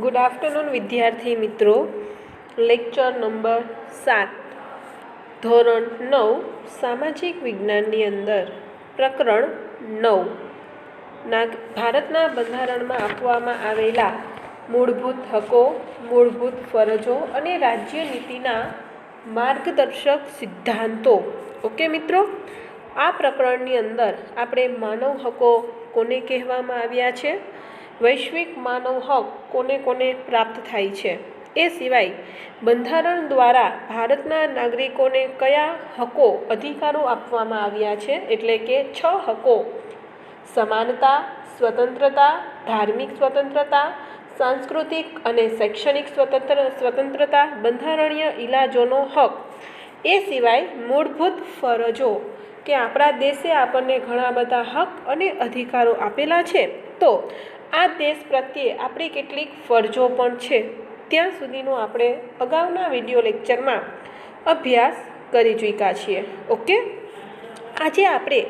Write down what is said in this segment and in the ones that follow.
Good afternoon વિદ્યાર્થી મિત્રો. Lecture number 7 ધોરણ 9 સામાજિક વિજ્ઞાનની અંદર પ્રકરણ 9 ભારતના બંધારણમાં આપવામાં આવેલા મૂળભૂત હકો, મૂળભૂત ફરજો અને રાજ્ય નીતિના માર્ગદર્શક સિદ્ધાંતો. ઓકે મિત્રો, આ પ્રકરણની અંદર આપણે માનવ હકો કોને કહેવામાં આવ્યા છે, વૈશ્વિક માનવ હક કોને કોને પ્રાપ્ત થાય છે, એ સિવાય બંધારણ દ્વારા ભારતના નાગરિકોને કયા હકો અધિકારો આપવામાં આવ્યા છે, એટલે કે 6 હકો: સમાનતા, સ્વતંત્રતા, ધાર્મિક સ્વતંત્રતા, સાંસ્કૃતિક અને શૈક્ષણિક સ્વતંત્રતા, બંધારણીય ઇલાજોનો હક. એ સિવાય મૂળભૂત ફરજો, કે આપણા દેશે આપણને ઘણા બધા હક અને અધિકારો આપેલા છે, તો આ દેશ પ્રત્યે આપણી કેટલીક ફરજો પણ છે. ત્યાં સુધીનો આપણે અગાઉના વિડીયો લેક્ચરમાં અભ્યાસ કરી ચૂક્યા છીએ. ઓકે, આજે આપણે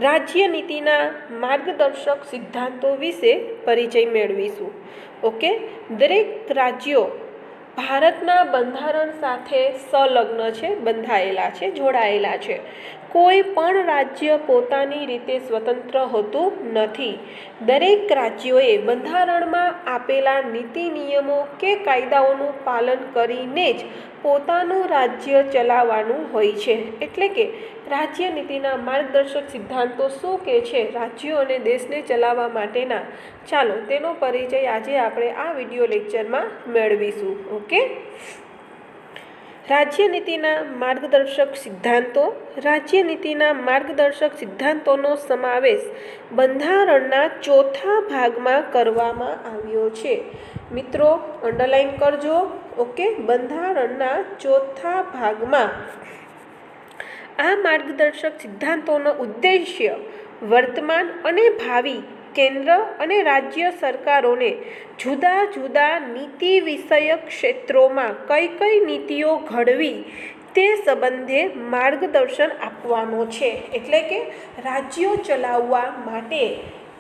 રાજ્ય નીતિના માર્ગદર્શક સિદ્ધાંતો વિશે પરિચય મેળવીશું. ઓકે, દરેક રાજ્યો ભારતના બંધારણ સાથે સંલગ્ન છે, બંધાયેલા છે, જોડાયેલા છે. કોઈ પણ રાજ્ય પોતાની રીતે સ્વતંત્ર હોતું નથી. દરેક રાજ્યોએ બંધારણમાં આપેલા નીતિ નિયમો કે કાયદાઓનું પાલન કરીને જ પોતાનું રાજ્ય ચલાવવાનું હોય છે. એટલે કે રાજ્ય નીતિના માર્ગદર્શક સિદ્ધાંતો શું કે છે રાજ્યો અને દેશને ચલાવવા માટેના, ચાલો તેનો પરિચય આજે આપણે આ વિડીયો લેક્ચરમાં મેળવીશું. ઓકે, રાજ્ય નીતિના માર્ગદર્શક સિદ્ધાંતો. રાજ્ય નીતિના માર્ગદર્શક સિદ્ધાંતોનો સમાવેશ બંધારણના 4થા ભાગમાં કરવામાં આવ્યો છે. મિત્રો અંડરલાઈન કરજો. ઓકે, બંધારણના 4થા ભાગમાં આ માર્ગદર્શક સિદ્ધાંતોનો ઉદ્દેશ્ય વર્તમાન અને ભાવિ કેન્દ્ર અને રાજ્ય સરકારોને જુદા જુદા નીતિ વિષયક ક્ષેત્રોમાં કઈ કઈ નીતિઓ ઘડવી તે સંબંધે માર્ગદર્શન આપવાનો છે. એટલે કે રાજ્યો ચલાવવા માટે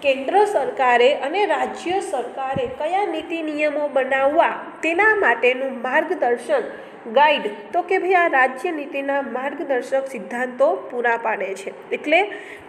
કેન્દ્ર સરકારે અને રાજ્ય સરકારે કયા નીતિ નિયમો બનાવવા તેના માટેનું માર્ગદર્શન, ગાઈડ, તો કે ભાઈ આ રાજ્ય નીતિના માર્ગદર્શક સિદ્ધાંતો પૂરા પાડે છે. એટલે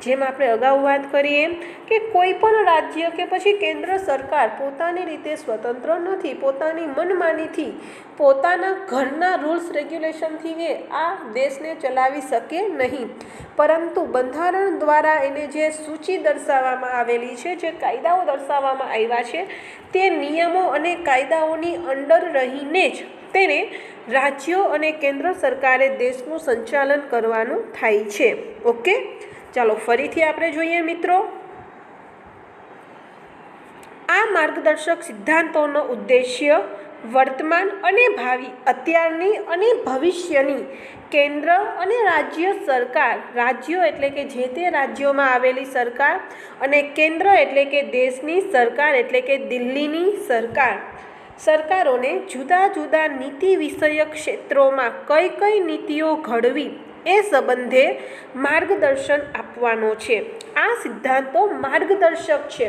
જેમ આપણે અગાઉ વાત કરીએ કે કોઈ પણ રાજ્ય કે પછી કેન્દ્ર સરકાર પોતાની રીતે સ્વતંત્ર નથી. પોતાની મનમાનીથી, પોતાના ઘરના રૂલ્સ રેગ્યુલેશનથી એ આ દેશને ચલાવી શકે નહીં, પરંતુ બંધારણ દ્વારા એને જે સૂચિ દર્શાવવામાં આવેલી છે, જે કાયદાઓ દર્શાવવામાં આવ્યા છે, તે નિયમો અને કાયદાઓની અંદર રહીને જ તેને રાજ્યો અને કેન્દ્ર સરકારે દેશનું સંચાલન કરવાનું થાય છે. ઓકે, ચાલો ફરીથી આપણે જોઈએ મિત્રો. આ માર્ગદર્શક સિદ્ધાંતોનો ઉદ્દેશ્ય વર્તમાન અને ભાવિ, અત્યારની અને ભવિષ્યની કેન્દ્ર અને રાજ્ય સરકાર, રાજ્યો એટલે કે જે તે રાજ્યોમાં આવેલી સરકાર, અને કેન્દ્ર એટલે કે દેશની સરકાર એટલે કે દિલ્હીની સરકાર, સરકારોને જુદા જુદા નીતિ વિષયક ક્ષેત્રોમાં કઈ કઈ નીતિઓ ઘડવી એ સંબંધે માર્ગદર્શન આપવાનો છે. આ સિદ્ધાંતો માર્ગદર્શક છે.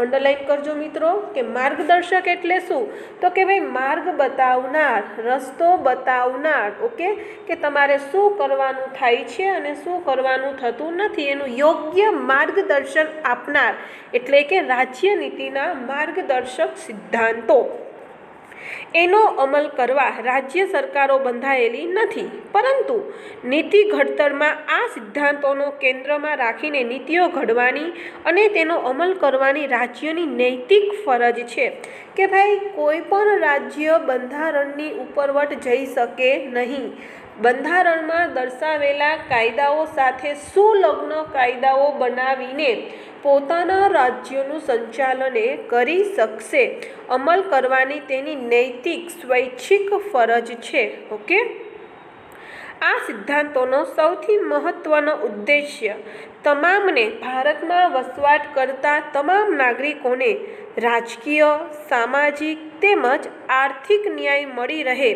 અંડરલાઈન કરજો મિત્રો કે માર્ગદર્શક એટલે શું, તો કે ભાઈ માર્ગ બતાવનાર, રસ્તો બતાવનાર. ઓકે, કે તમારે શું કરવાનું થાય છે અને શું કરવાનું થતું નથી એનું યોગ્ય માર્ગદર્શન આપનાર એટલે કે રાજ્ય નીતિના માર્ગદર્શક સિદ્ધાંતો. એનો અમલ કરવા રાજ્ય સરકારો બંધાયેલી નથી, પરંતુ નીતિ ઘડતરમાં આ સિદ્ધાંતોનો કેન્દ્રમાં રાખીને નીતિઓ ઘડવાની અને તેનો અમલ કરવાની રાજ્યોની નૈતિક ફરજ છે. કે ભાઈ કોઈ પણ રાજ્ય બંધારણની ઉપરવટ જઈ શકે નહીં. બંધારણમાં દર્શાવેલા કાયદાઓ સાથે સુલગ્ન કાયદાઓ બનાવીને પોતાના રાજ્યનું સંચાલન કરી શકશે. અમલ કરવાની તેની નૈતિક સ્વૈચ્છિક ફરજ છે. ઓકે, આ સિદ્ધાંતોનો સૌથી મહત્વનો ઉદ્દેશ્ય તમામને, ભારતમાં વસવાટ કરતા તમામ નાગરિકોને રાજકીય, સામાજિક તેમજ આર્થિક ન્યાય મળી રહે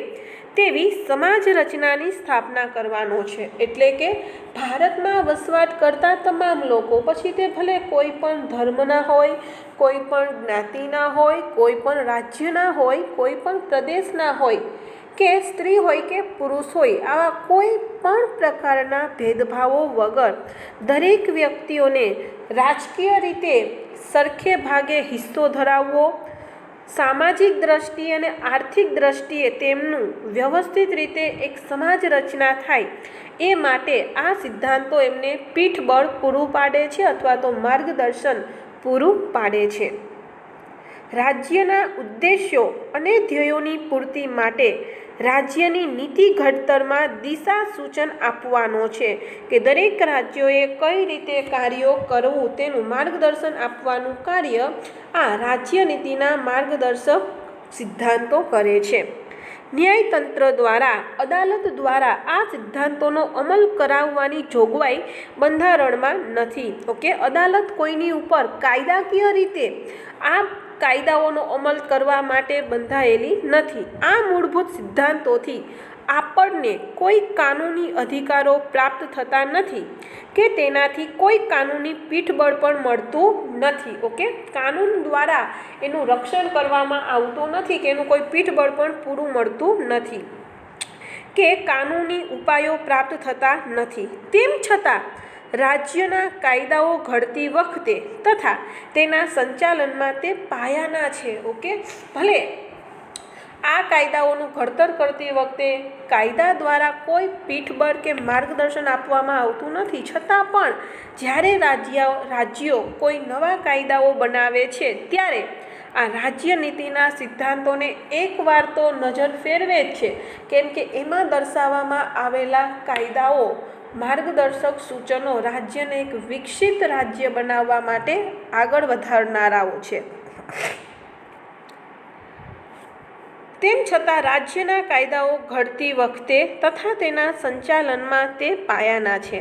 તેવી સમાજ રચનાની સ્થાપના કરવાનો છે। એટલે કે ભારતમાં વસવાટ કરતા તમામ લોકો, પછી તે ભલે કોઈ પણ ધર્મના હોય, કોઈ પણ જ્ઞાતિના હોય, કોઈ પણ રાજ્યના હોય, કોઈ પણ પ્રદેશના હોય, કે સ્ત્રી હોય કે પુરુષ હોય, આવા કોઈ પણ પ્રકારના ભેદભાવો વગર દરેક વ્યક્તિઓને રાજકીય રીતે સરખે ભાગે હિસ્સો ધરાવવો, સામાજિક દ્રષ્ટિએ અને આર્થિક દ્રષ્ટિએ તેમનું વ્યવસ્થિત રીતે એક સમાજ રચના થાય, એ માટે આ સિદ્ધાંતો એમને પીઠબળ પૂરું પાડે છે અથવા તો માર્ગદર્શન પૂરું પાડે છે। રાજ્યના ઉદ્દેશ્યો અને ધ્યેયોની પૂર્તિ માટે રાજ્યની નીતિ ઘડતરમાં દિશા સૂચન આપવાનો છે કે દરેક રાજ્યોએ કઈ રીતે કાર્યો કરવું તેનું માર્ગદર્શન આપવાનું કાર્ય આ રાજ્ય નીતિના માર્ગદર્શક સિદ્ધાંતો કરે છે। ન્યાયતંત્ર દ્વારા, અદાલત દ્વારા આ સિદ્ધાંતોનો અમલ કરાવવાની જોગવાઈ બંધારણમાં નથી। ઓકે, અદાલત કોઈની ઉપર કાયદાકીય રીતે આ કાયદાઓનો અમલ કરવા માટે બંધાયેલી નથી। આ મૂળભૂત સિદ્ધાંતોથી આપણને કોઈ કાનૂની અધિકારો પ્રાપ્ત થતા નથી કે તેનાથી કોઈ કાનૂની પીઠબળ પણ મળતું નથી। ઓકે, કાનૂન દ્વારા એનું રક્ષણ કરવામાં આવતું નથી કે એનું કોઈ પીઠબળ પણ પૂરું મળતું નથી કે કાનૂની ઉપાયો પ્રાપ્ત થતા નથી। તેમ છતાં રાજ્યના કાયદાઓ ઘડતી વખતે તથા તેના સંચાલનમાં તે પાયાના છે। ઓકે, ભલે આ કાયદાઓનું ઘડતર કરતી વખતે કાયદા દ્વારા કોઈ પીઠબળ કે માર્ગદર્શન આપવામાં આવતું નથી, છતાં પણ જ્યારે રાજ્યો કોઈ નવા કાયદાઓ બનાવે છે ત્યારે આ રાજ્ય નીતિના સિદ્ધાંતોને એકવાર તો નજર ફેરવે જ છે, કેમ કે એમાં દર્શાવવામાં આવેલા કાયદાઓ, માર્ગદર્શક સૂચનો રાજ્યને એક વિકસિત રાજ્ય બનાવવા માટે આગળ વધારનારાઓ છે। તેમ છતાં રાજ્યના કાયદાઓ ઘડતી વખતે તથા તેના સંચાલનમાં તે પાયાના છે।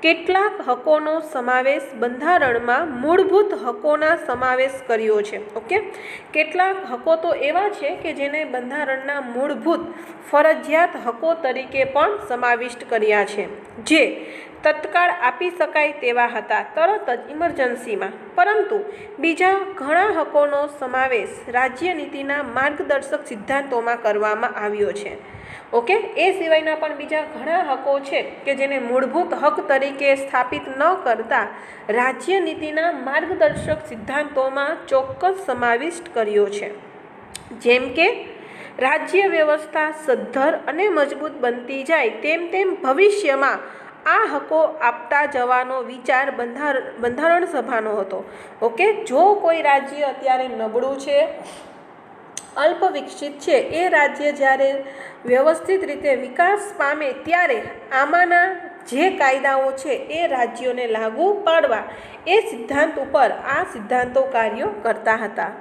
કેટલાક હકોનો સમાવેશ બંધારણમાં મૂળભૂત હકોના સમાવેશ કર્યો છે। ઓકે, કેટલાક હકો તો એવા છે કે જેને બંધારણના મૂળભૂત ફરજિયાત હકો તરીકે પણ સમાવિષ્ટ કર્યા છે, જે તત્કાળ આપી શકાય તેવા હતા, તરત જ ઇમરજન્સીમાં। પરંતુ બીજા ઘણા હકોનો સમાવેશ રાજ્ય નીતિના માર્ગદર્શક સિદ્ધાંતોમાં કરવામાં આવ્યો છે। ઓકે, એ સિવાયના પણ બીજા ઘણા હકો છે કે જેને મૂળભૂત હક તરીકે સ્થાપિત ન કરતા રાજ્ય નીતિના માર્ગદર્શક સિદ્ધાંતોમાં ચોક્કસ સમાવિષ્ટ કર્યો છે। જેમ કે રાજ્ય વ્યવસ્થા સદ્ધર અને મજબૂત બનતી જાય તેમ તેમ ભવિષ્યમાં આ હકો આપતા જવાનો વિચાર બંધારણ સભાનો હતો। ઓકે, જો કોઈ રાજ્ય અત્યારે નબળું છે, અલ્પ વિકસિત છે, એ રાજ્ય જ્યારે વ્યવસ્થિત રીતે વિકાસ પામે ત્યારે આમાંના જે કાયદાઓ છે એ રાજ્યોને લાગુ પાડવા, એ સિદ્ધાંત ઉપર આ સિદ્ધાંતો કાર્યો કરતા હતા।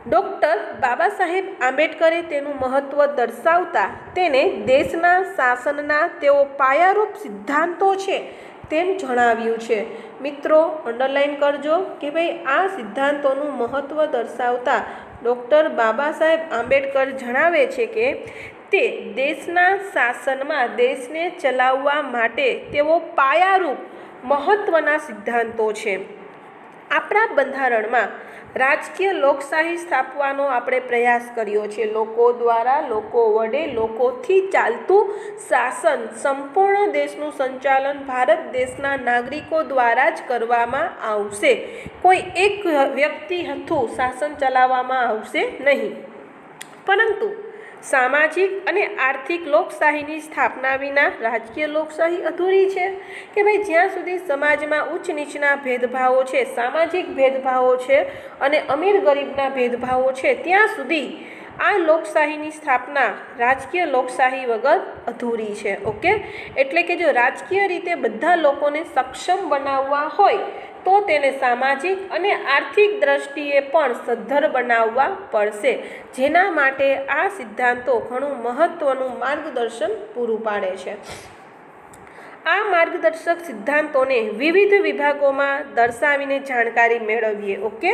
ડૉક્ટર બાબા સાહેબ આંબેડકરે તેનું મહત્ત્વ દર્શાવતા તેને દેશના શાસનના તેઓ પાયારૂપ સિદ્ધાંતો છે તેમ જણાવ્યું છે। મિત્રો, અંડરલાઈન કરજો કે ભાઈ આ સિદ્ધાંતોનું મહત્ત્વ દર્શાવતા ડૉક્ટર બાબા સાહેબ આંબેડકર જણાવે છે કે તે દેશના શાસનમાં દેશને ચલાવવા માટે તેઓ પાયારૂપ મહત્ત્વના સિદ્ધાંતો છે। આપણા બંધારણમાં રાજકીય લોકશાહી સ્થાપવાનો આપણે પ્રયાસ કર્યો છે। લોકો દ્વારા, લોકો વડે, લોકોથી ચાલતું શાસન, સંપૂર્ણ દેશનું સંચાલન ભારત દેશના નાગરિકો દ્વારા જ કરવામાં આવશે। કોઈ એક વ્યક્તિ થ્રુ શાસન ચલાવવામાં આવશે નહીં। પરંતુ સામાજિક અને આર્થિક લોકશાહીની સ્થાપના વિના રાજકીય લોકશાહી અધૂરી છે કે ભાઈ જ્યાં સુધી સમાજમાં ઉચ્ચ નીચના ભેદભાવો છે, સામાજિક ભેદભાવો છે અને અમીર ગરીબના ભેદભાવો છે, ત્યાં સુધી આ લોકશાહીની સ્થાપના રાજકીય લોકશાહી વગર અધૂરી છે। ઓકે, એટલે કે જો રાજકીય રીતે બધા લોકોને સક્ષમ બનાવવા હોય તો તેને સામાજિક અને આર્થિક દ્રષ્ટિએ પણ સદ્ધર બનાવવા પડશે, જેના માટે આ સિદ્ધાંતો ઘણું મહત્ત્વનું માર્ગદર્શન પૂરું પાડે છે। આ માર્ગદર્શક સિદ્ધાંતોને વિવિધ વિભાગોમાં દર્શાવીને જાણકારી મેળવીએ. ઓકે,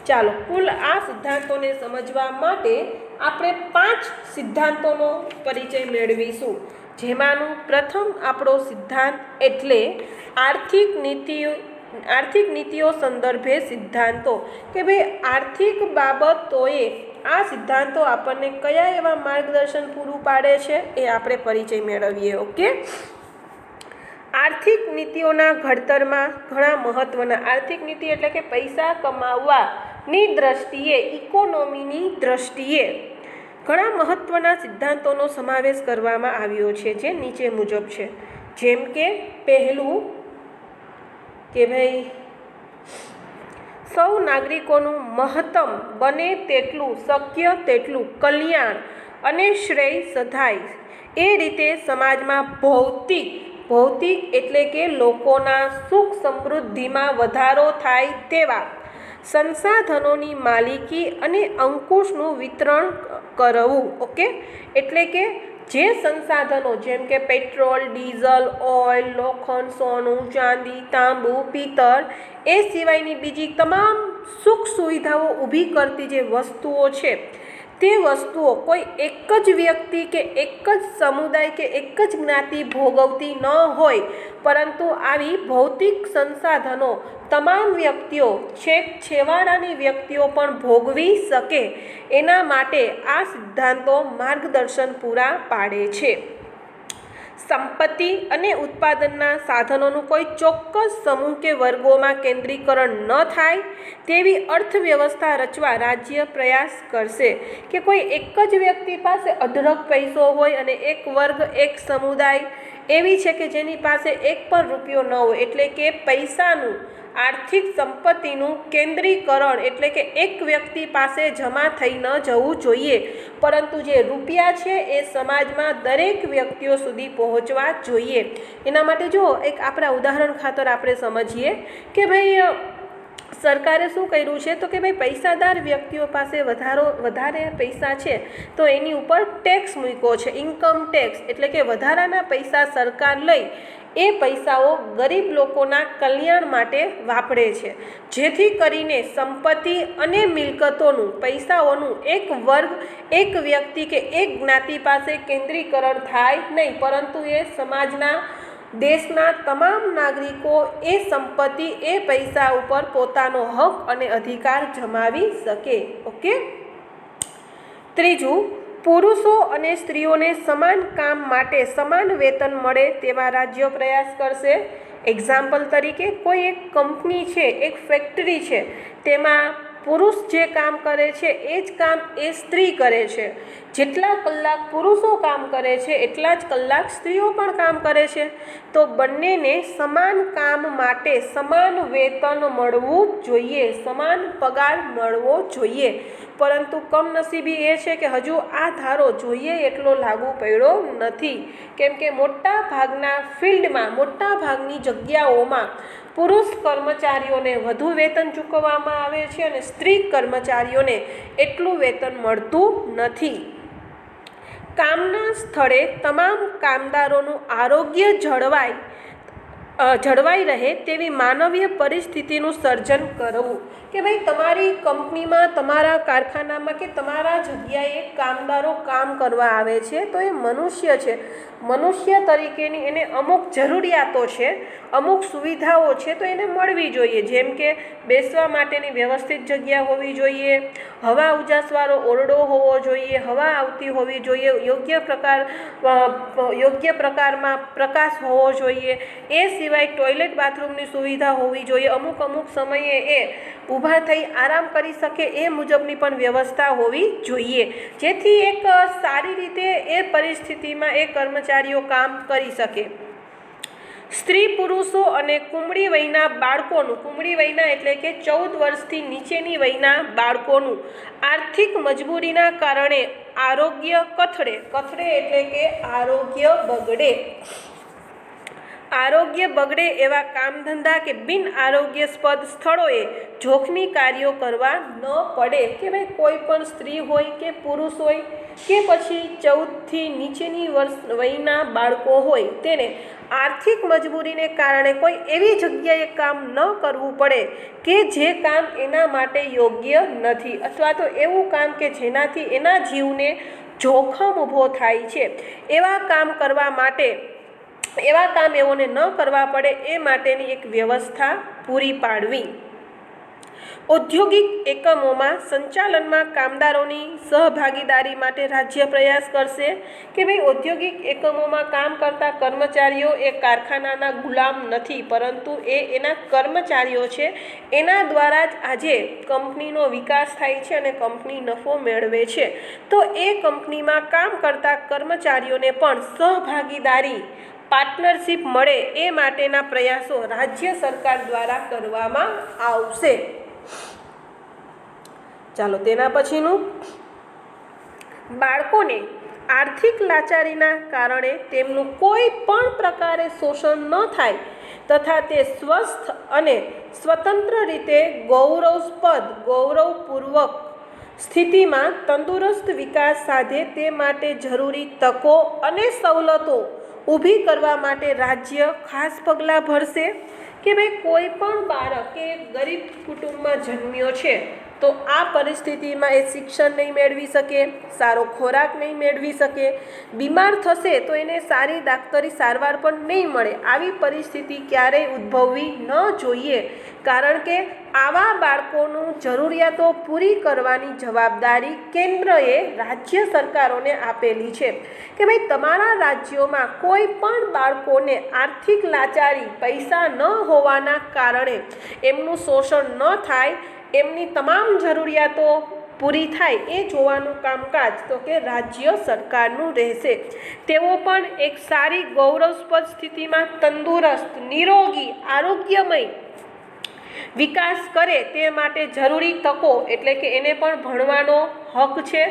ચાલો કુલ આ સિદ્ધાંતોને સમજવા માટે આપણે 5 સિદ્ધાંતોનો પરિચય મેળવીશું. જેમાંનું પ્રથમ આપણો સિદ્ધાંત એટલે આર્થિક નીતિઓ સંદર્ભે સિદ્ધાંતો, કે ભાઈ આર્થિક બાબતોએ આ સિદ્ધાંતો આપણને કયા એવા માર્ગદર્શન પૂરું પાડે છે એ આપણે પરિચય મેળવીએ. ઓકે, આર્થિક નીતિઓના ઘડતરમાં ઘણા મહત્ત્વના, આર્થિક નીતિ એટલે કે પૈસા કમાવવાની દ્રષ્ટિએ, ઇકોનોમીની દ્રષ્ટિએ ઘણા મહત્ત્વના સિદ્ધાંતોનો સમાવેશ કરવામાં આવ્યો છે, જે નીચે મુજબ છે. જેમ કે પહેલું કે ભાઈ સૌ નાગરિકોનું મહત્તમ બને તેટલું શક્ય તેટલું કલ્યાણ અને શ્રેય સધાય, એ રીતે સમાજમાં ભૌતિક એટલે કે લોકોના સુખ સમૃદ્ધિમાં વધારો થાય તેવા સંસાધનોની માલિકી અને અંકુશનું વિતરણ કરવું. ઓકે, એટલે કે જે સંસાધનો જેમ કે પેટ્રોલ, ડીઝલ, ઓઇલ, લોખંડ, સોનું, ચાંદી, તાંબુ, પિત્તળ, એ સિવાયની બીજી તમામ સુખ સુવિધાઓ ઊભી કરતી જે વસ્તુઓ છે, તે વસ્તુઓ કોઈ એક જ વ્યક્તિ કે એક જ સમુદાય કે એક જ જ્ઞાતિ ભોગવતી ન હોય, પરંતુ આવી ભૌતિક સંસાધનો તમામ વ્યક્તિઓ, છેક છેવાડાની વ્યક્તિઓ પણ ભોગવી શકે, એના માટે આ સિદ્ધાંતો માર્ગદર્શન પૂરા પાડે છે. સંપત્તિ અને ઉત્પાદનના સાધનોનું કોઈ ચોક્કસ સમૂહ કે વર્ગોમાં કેન્દ્રીકરણ ન થાય તેવી અર્થવ્યવસ્થા રચવા રાજ્ય પ્રયાસ કરશે. કે કોઈ એક જ વ્યક્તિ પાસે અઢળક પૈસો હોય અને એક વર્ગ, એક સમુદાય એવી છે કે જેની પાસે એક પણ રૂપિયો ન હોય, એટલે કે પૈસાનું, આર્થિક સંપત્તિનું કેન્દ્રીકરણ એટલે કે એક વ્યક્તિ પાસે જમા થઈ ન જવું જોઈએ, પરંતુ જે રૂપિયા છે એ સમાજમાં દરેક વ્યક્તિઓ સુધી પહોંચવા જોઈએ. એના માટે જો એક આપણા ઉદાહરણ ખાતર આપણે સમજીએ કે ભાઈ સરકારે શું કર્યું છે, તો કે ભાઈ પૈસાદાર વ્યક્તિઓ પાસે વધારે પૈસા છે તો એની ઉપર ટેક્સ મૂક્યો છે, ઇન્કમ ટેક્સ, એટલે કે વધારાના પૈસા સરકાર લઈ એ પૈસાઓ ગરીબ લોકોના કલ્યાણ માટે વાપરે છે, જેથી કરીને સંપત્તિ અને મિલકતોનું, પૈસાઓનું એક વર્ગ, એક વ્યક્તિ કે એક જ્ઞાતિ પાસે કેન્દ્રીકરણ થાય નહીં, પરંતુ એ સમાજના, દેશના તમામ નાગરિકો એ સંપત્તિ, એ પૈસા ઉપર પોતાનો હક અને અધિકાર જમાવી શકે. ઓકે, ત્રીજું, પુરુષો અને સ્ત્રીઓને સમાન કામ માટે સમાન વેતન મળે તેવા રાજ્યો પ્રયાસ કરશે. એક્ઝામ્પલ તરીકે કોઈ એક કંપની છે, એક ફેક્ટરી છે, તેમાં પુરુષ જે કામ કરે છે એ જ કામ એ સ્ત્રી કરે છે. જેટલા કલાક પુરુષો કામ કરે છે એટલા જ કલાક સ્ત્રીઓ પણ કામ કરે છે. તો બંનેને સમાન કામ માટે સમાન વેતન મળવું જોઈએ, સમાન પગાર મળવો જોઈએ. પરંતુ કમનસીબી એ છે કે હજુ આ ધારો જોઈએ એટલો લાગુ પડ્યો નથી, કેમ કે મોટા ભાગના ફિલ્ડમાં, મોટા ભાગની જગ્યાઓમાં પુરુષ કર્મચારીઓને વધુ વેતન ચૂકવવામાં આવે છે અને સ્ત્રી કર્મચારીઓને એટલું વેતન મળતું નથી. કામના સ્થળે તમામ કામદારોનું આરોગ્ય જળવાઈ રહે તેવી માનવીય પરિસ્થિતિનું સર્જન કરવું. કે ભાઈ તમારી કંપનીમાં, તમારા કારખાનામાં કે તમારા જગ્યાએ કામદારો કામ કરવા આવે છે તો એ મનુષ્ય છે, મનુષ્ય તરીકેની એને અમુક જરૂરિયાતો છે, અમુક સુવિધાઓ છે તો એને મળવી જોઈએ. જેમ કે બેસવા માટેની વ્યવસ્થિત જગ્યા હોવી જોઈએ, હવા ઉજાસવાળો ઓરડો હોવો જોઈએ, હવા આવતી હોવી જોઈએ, યોગ્ય પ્રકારમાં પ્રકાશ હોવો જોઈએ, એ સિવાય ટોયલેટ બાથરૂમની સુવિધા હોવી જોઈએ, અમુક સમયે એ ઊભા થઈ આરામ કરી શકે એ મુજબની પણ વ્યવસ્થા હોવી જોઈએ, જેથી એક સારી રીતે એ પરિસ્થિતિમાં એ કર્મચારીઓ કામ કરી શકે. સ્ત્રી પુરુષો અને કુમળી વયના બાળકોનું, કુમળી વયના એટલે કે 14 વર્ષથી નીચેની વયના બાળકોનું આર્થિક મજબૂરીના કારણે આરોગ્ય કથળે એટલે કે આરોગ્ય બગડે. આરોગ્ય બગડે એવા કામ ધંધા કે બિન આરોગ્યસ્પદ સ્થળોએ જોખમી કાર્યો કરવા ન પડે કે ભાઈ કોઈ પણ સ્ત્રી હોય કે પુરુષ હોય કે પછી 14થી નીચેની વયના બાળકો હોય તેને આર્થિક મજબૂરીને કારણે કોઈ એવી જગ્યાએ કામ ન કરવું પડે કે જે કામ એના માટે યોગ્ય નથી અથવા તો એવું કામ કે જેનાથી એના જીવને જોખમ ઊભો થાય છે એવા કામ કરવા માટે એવા કામ એઓને ન કરવા પડે એ માટેની એક વ્યવસ્થા પૂરી પાડવી। ઔદ્યોગિક એકમોમાં સંચાલનમાં કામદારોની સહભાગીદારી માટે રાજ્ય પ્રયાસ કરશે કે ભાઈ ઔદ્યોગિક એકમોમાં કામ કરતા કર્મચારીઓ એ કારખાનાના ગુલામ નથી, પરંતુ એ એના કર્મચારીઓ છે। એના દ્વારા જ આજે કંપનીનો વિકાસ થાય છે અને કંપની નફો મેળવે છે। તો એ કંપનીમાં કામ કરતા કર્મચારીઓને પણ સહભાગીદારી પાર્ટનરશિપ મળે એ માટેના પ્રયાસો રાજ્ય સરકાર દ્વારા કરવામાં આવશે। ચાલો તેના પછીનું, બાળકોને આર્થિક લાચારીના કારણે તેમનું કોઈ પણ પ્રકારે શોષણ ન થાય તથા તે સ્વસ્થ અને સ્વતંત્ર રીતે ગૌરવપૂર્વક સ્થિતિમાં તંદુરસ્ત વિકાસ સાધે તે માટે જરૂરી તકો અને સવલતો ઊભી કરવા માટે રાજ્ય ખાસ પગલાં ભરશે કે ભાઈ કોઈ પણ બાળક કે ગરીબ કુટુંબમાં જન્મ્યો છે તો આ પરિસ્થિતિમાં એ શિક્ષણ નહીં મેળવી શકે, સારો ખોરાક નહીં મેળવી શકે, બીમાર થશે તો એને સારી દાક્તરી સારવાર પણ નહીં મળે। આવી પરિસ્થિતિ ક્યારેય ઉદ્ભવવી ન જોઈએ, કારણ કે આવા બાળકોનું જરૂરિયાતો પૂરી કરવાની જવાબદારી કેન્દ્રએ રાજ્ય સરકારોને આપેલી છે કે ભાઈ તમારા રાજ્યોમાં કોઈ પણ બાળકોને આર્થિક લાચારી, પૈસા ન હોવાના કારણે એમનું શોષણ ન થાય, એમની તમામ જરૂરિયાતો પૂરી થાય એ જોવાનું કામકાજ તો કે રાજ્ય સરકારનું રહેશે। તેઓ પણ એક સારી ગૌરવસ્પદ સ્થિતિમાં તંદુરસ્ત, નિરોગી, આરોગ્યમય વિકાસ કરે તે માટે જરૂરી તકો એટલે કે એને પણ ભણવાનો હક છે,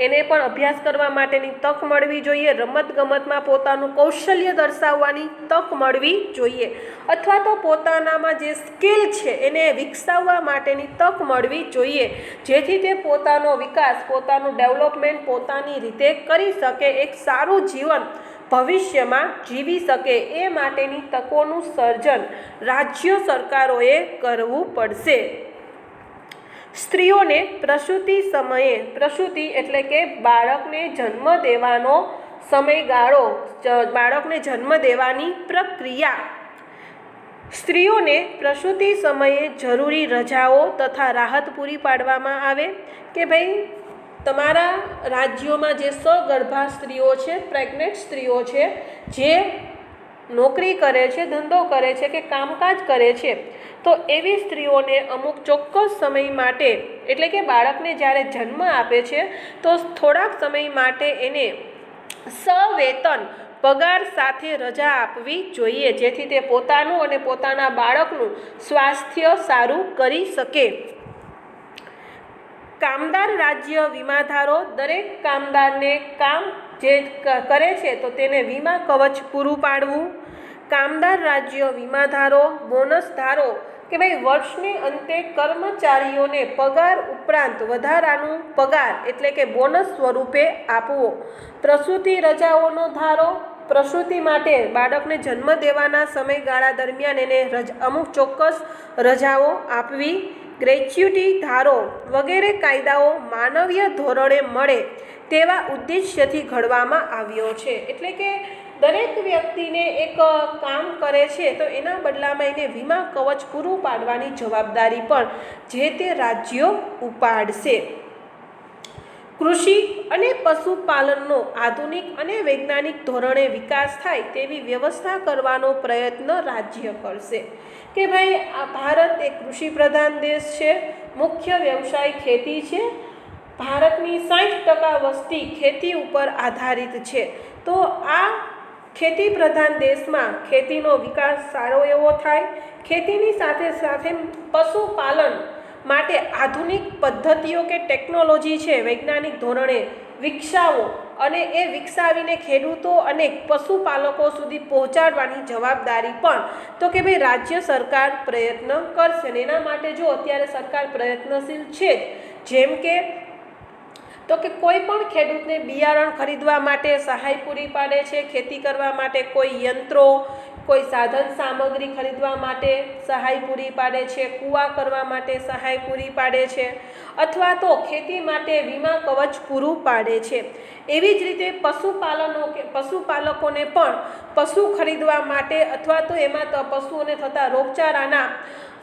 એને પણ અભ્યાસ કરવા માટેની તક મળવી જોઈએ, રમતગમતમાં પોતાનું કૌશલ્ય દર્શાવવાની તક મળવી જોઈએ અથવા તો પોતાનામાં જે સ્કિલ છે એને વિકસાવવા માટેની તક મળવી જોઈએ, જેથી તે પોતાનો વિકાસ, પોતાનું ડેવલપમેન્ટ પોતાની રીતે કરી શકે, એક સારું જીવન ભવિષ્યમાં જીવી શકે એ માટેની તકોનું સર્જન રાજ્ય સરકારોએ કરવું પડશે। સ્ત્રીઓને પ્રસૂતિ સમયે, પ્રસૂતિ એટલે કે બાળકને જન્મ દેવાનો સમયગાળો, બાળકને જન્મ દેવાની પ્રક્રિયા, સ્ત્રીઓને પ્રસૂતિ સમયે જરૂરી રજાઓ તથા રાહત પૂરી પાડવામાં આવે કે ભાઈ તમારા રાજ્યોમાં જે સગર્ભા સ્ત્રીઓ છે, પ્રેગ્નેન્ટ સ્ત્રીઓ છે, જે નોકરી કરે છે, ધંધો કરે છે કે કામકાજ કરે છે, તો એવી સ્ત્રીઓને અમુક ચોક્કસ સમય માટે એટલે કે બાળકને જ્યારે જન્મ આપે છે તો થોડાક સમય માટે એને સવેતન પગાર સાથે રજા આપવી જોઈએ, જેથી તે પોતાનું અને પોતાના બાળકનું સ્વાસ્થ્ય સારું કરી શકે। કામદાર રાજ્ય વીમાધારો, દરેક કામદારને કામ જે કરે છે તો તેને વીમા કવચ પૂરું પાડવું। કામદાર રાજ્ય વીમાધારો, બોનસ ધારો કે ભાઈ વર્ષને અંતે કર્મચારીઓને પગાર ઉપરાંત વધારાનું પગાર એટલે કે બોનસ સ્વરૂપે આપવો। પ્રસૂતિ રજાઓનો ધારો, પ્રસૂતિ માટે બાળકને જન્મ દેવાના સમયગાળા દરમિયાન એને અમુક ચોક્કસ રજાઓ આપવી। ગ્રેચ્યુટી ધારો વગેરે કાયદાઓ માનવીય ધોરણે મળે તેવા ઉદ્દેશ્યથી ઘડવામાં આવ્યો છે, એટલે કે દરેક વ્યક્તિને એક કામ કરે છે તો એના બદલામાં એને વીમા કવચ પૂરું પાડવાની જવાબદારી પણ જે તે રાજ્યો ઉપાડશે। કૃષિ અને પશુપાલનનો આધુનિક અને વૈજ્ઞાનિક ધોરણે વિકાસ થાય તેવી વ્યવસ્થા કરવાનો પ્રયત્ન રાજ્ય કરશે કે ભાઈ આ ભારત એક કૃષિ પ્રધાન દેશ છે, મુખ્ય વ્યવસાય ખેતી છે, ભારતની 60% વસ્તી ખેતી ઉપર આધારિત છે, તો આ ખેતી પ્રધાન દેશમાં ખેતીનો વિકાસ સારો એવો થાય, ખેતીની સાથે સાથે પશુપાલન માટે આધુનિક પદ્ધતિઓ કે ટેકનોલોજી છે વૈજ્ઞાનિક ધોરણે વિકસાવો અને એ વિકસાવીને ખેડૂતો અને પશુપાલકો સુધી પહોંચાડવાની જવાબદારી પણ તો કે ભાઈ રાજ્ય સરકાર પ્રયત્ન કરશે ને એના માટે જો અત્યારે સરકાર પ્રયત્નશીલ છે જેમ કે તો કે કોઈ પણ ખેડૂતને બિયારણ ખરીદવા માટે સહાય પૂરી પાડે છે, ખેતી કરવા માટે કોઈ યંત્રો, કોઈ સાધન સામગ્રી ખરીદવા માટે સહાય પૂરી પાડે છે, કૂવા કરવા માટે સહાય પૂરી પાડે છે, અથવા તો ખેતી માટે વીમા કવચ પૂરું પાડે છે. એવી જ રીતે પશુપાલકોને પણ પશુ ખરીદવા માટે અથવા તો એમાં પશુઓને થતા રોગચાળાના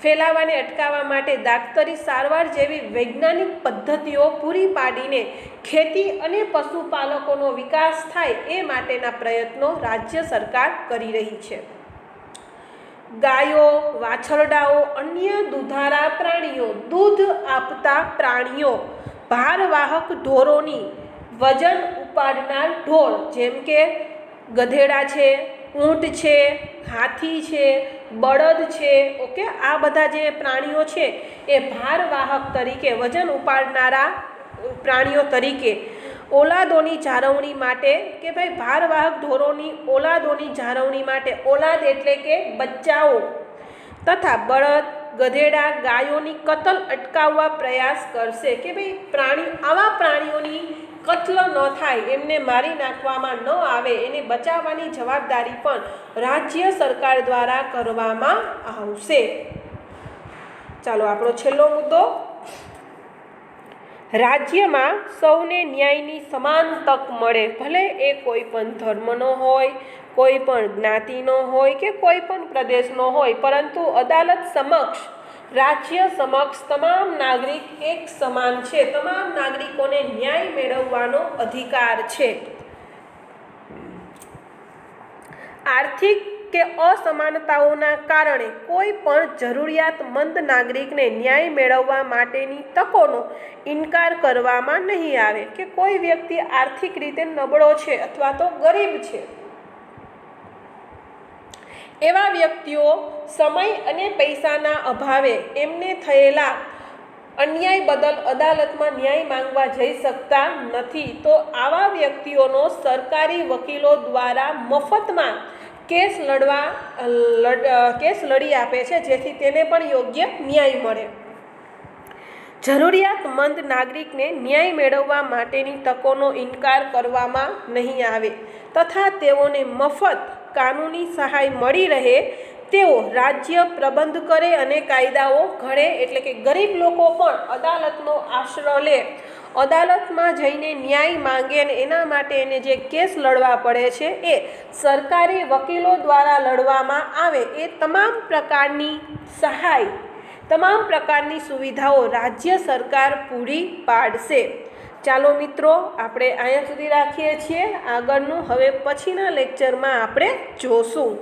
ફેલાવાને અટકાવવા માટે દાક્તરી સારવાર જેવી વૈજ્ઞાનિક પદ્ધતિઓ પૂરી પાડીને ખેતી અને પશુપાલકોનો વિકાસ થાય એ માટેના પ્રયત્નો રાજ્ય સરકાર કરી રહી છે. ગાયો, વાછરડાઓ, અન્ય દુધાળા પ્રાણીઓ, દૂધ આપતા પ્રાણીઓ, ભારવાહક ઢોરોની વજન ઉપાડનાર ઢોર જેમ કે ગધેડા છે, ઊંટ છે, હાથી છે, બળદ છે, ઓકે, આ બધા જે પ્રાણીઓ છે એ ભારવાહક તરીકે વજન ઉપાડનારા પ્રાણીઓ તરીકે ઓલાદોની જાળવણી માટે કે ભાઈ ભારવાહક ઢોરોની ઓલાદોની જાળવણી માટે, ઓલાદ એટલે કે બચ્ચાઓ, તથા બળદ, ગધેડા, ગાયોની કતલ અટકાવવા પ્રયાસ કરશે કે ભાઈ આવા પ્રાણીઓની કત્લ ન થાય, એમને મારી નાખવામાં ન આવે, એને બચાવવાની જવાબદારી પણ રાજ્ય સરકાર દ્વારા કરવામાં આવશે. ચાલો આપણો છેલ્લો મુદ્દો, રાજ્યમાં સૌને ન્યાયની સમાન તક મળે, ભલે એ કોઈ પણ ધર્મનો હોય, કોઈ પણ જ્ઞાતિનો હોય કે કોઈ પણ પ્રદેશનો હોય, પરંતુ અદાલત સમક્ષ, રાજ્ય સમક્ષ તમામ નાગરિક એક સમાન છે, તમામ નાગરિકોને ન્યાય મેળવવાનો અધિકાર છે. આર્થિક કે અસમાનતાઓના કારણે કોઈ પણ જરૂરિયાતમંદ નાગરિકને ન્યાય મેળવવા માટેની તકોનો ઇનકાર કરવામાં નહીં આવે કે કોઈ વ્યક્તિ આર્થિક રીતે નબળો છે અથવા તો ગરીબ છે, એવા વ્યક્તિઓ સમય અને પૈસાના અભાવે એમને થયેલા અન્યાય બદલ અદાલતમાં ન્યાય માંગવા જઈ શકતા નથી, તો આવા વ્યક્તિઓનો સરકારી વકીલો દ્વારા મફતમાં કેસ લડી આપે છે, જેથી તેને પણ યોગ્ય ન્યાય મળે. જરૂરિયાતમંદ નાગરિકને ન્યાય મેળવવા માટેની તકોનો ઇનકાર કરવામાં નહીં આવે તથા તેઓને મફત કાનૂની સહાય મળી રહે તેવો રાજ્ય પ્રબંધ કરે અને કાયદાઓ ઘડે, એટલે કે ગરીબ લોકો પણ અદાલતનો આશરો લે, અદાલતમાં જઈને ન્યાય માંગે અને એના માટે એને જે કેસ લડવા પડે છે એ સરકારી વકીલો દ્વારા લડવામાં આવે. એ તમામ પ્રકારની સહાય, તમામ પ્રકારની સુવિધાઓ રાજ્ય સરકાર પૂરી પાડશે. ચાલો મિત્રો, આપણે અહીંયા સુધી રાખીએ છીએ. આગળનું હવે પછીના લેક્ચરમાં આપણે જોશું.